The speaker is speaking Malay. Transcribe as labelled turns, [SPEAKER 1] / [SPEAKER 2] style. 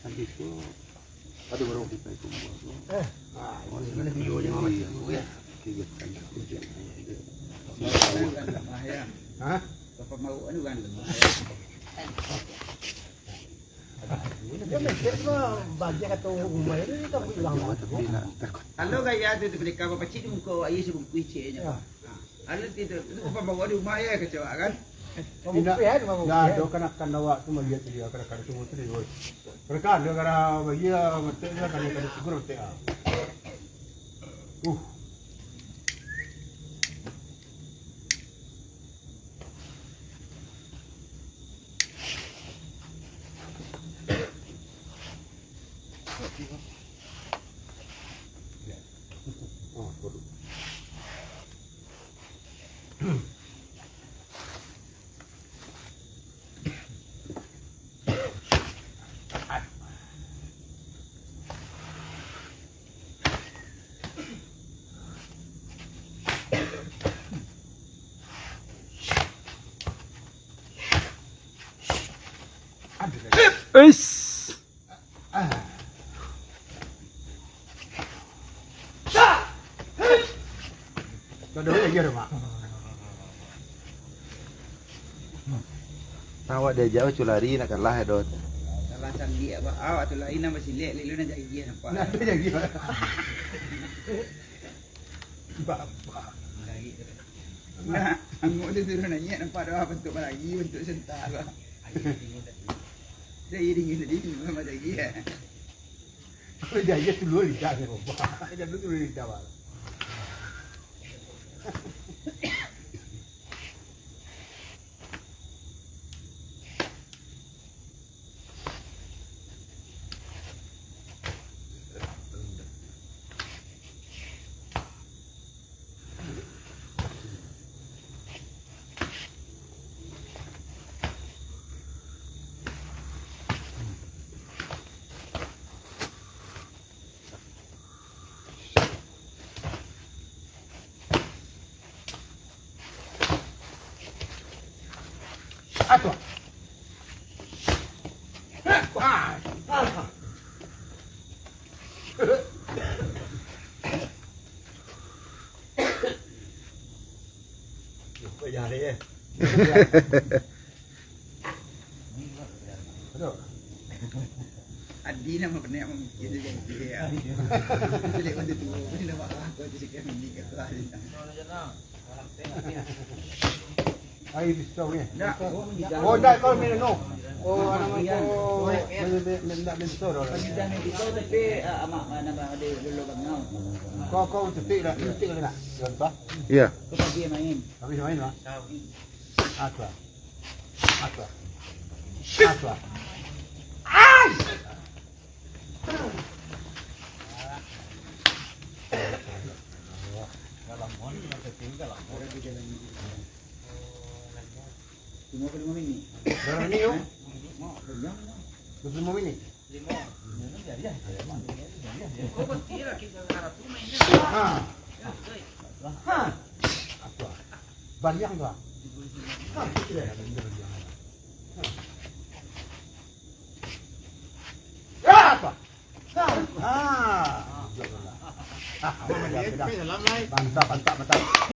[SPEAKER 1] Andito. Ada baru kita itu.
[SPEAKER 2] Ini videonya Muhammad ya.
[SPEAKER 1] Kegiatan.
[SPEAKER 2] Hah?
[SPEAKER 3] Bapak mau anu kan?
[SPEAKER 2] Dia mikir mah bagian atau umay ini kan bilang
[SPEAKER 1] Tapi nak takut.
[SPEAKER 3] Halo kaya itu mereka bapak cik ko ayi sebelum kuice nya. Halo itu bapak mau anu maya kecewa kan?
[SPEAKER 2] Ya, do kana nawa tu melihat dia kana semua tu dia. Mereka dia kana dia mesti dia kana segera teh. Oh, bodoh.
[SPEAKER 1] Eish.
[SPEAKER 2] Kada lagi ada mak.
[SPEAKER 1] Awak dia jauh culari nak kalah dot.
[SPEAKER 3] Salah canggih apa? Awak tu lain nama silek lelu nak jadi dia nampak.
[SPEAKER 2] Nah, tu lagi. Bapa.
[SPEAKER 3] Nah, anggur tu turun nanya nampak dah bentuk lagi bentuk sentar lah. Dia dingin tadi memang lagi ya.
[SPEAKER 2] Kalau dia tu luar lidah ni bapa. Dia tu luar lidah bapa. Atwa. Bây giờ đi.
[SPEAKER 3] Adi nama pernah memikir dia dia. Jadi orang tu ni nama aku tu sikit mini kat kelas ni.
[SPEAKER 2] Ai pisau ni.
[SPEAKER 3] Dah.
[SPEAKER 2] Oh, dah kau ni no. Oh, anak aku. Nak pisau dah.
[SPEAKER 3] Dah ni kita tapi amak nama ada dulu bangau.
[SPEAKER 2] Kau cetik dah, cetik dah nak. Nampak?
[SPEAKER 1] Ya.
[SPEAKER 3] Kau pergi main.
[SPEAKER 2] Habis main lah. Atwa. Atwa. Atwa. Ai! Galamon, nak tinggal lah.
[SPEAKER 3] Orang di jalan ni. Cuma perlu mini.
[SPEAKER 2] Berapa ni yo?
[SPEAKER 3] Mau berjam.
[SPEAKER 2] 25 minit.
[SPEAKER 3] Kau berhenti lah kita harap tu main.
[SPEAKER 2] Ha. Ha. Atwa. Banyak enggak? Ha, tidak ada banyak. Ya, apa? Ah. Mantap, mantap, mantap.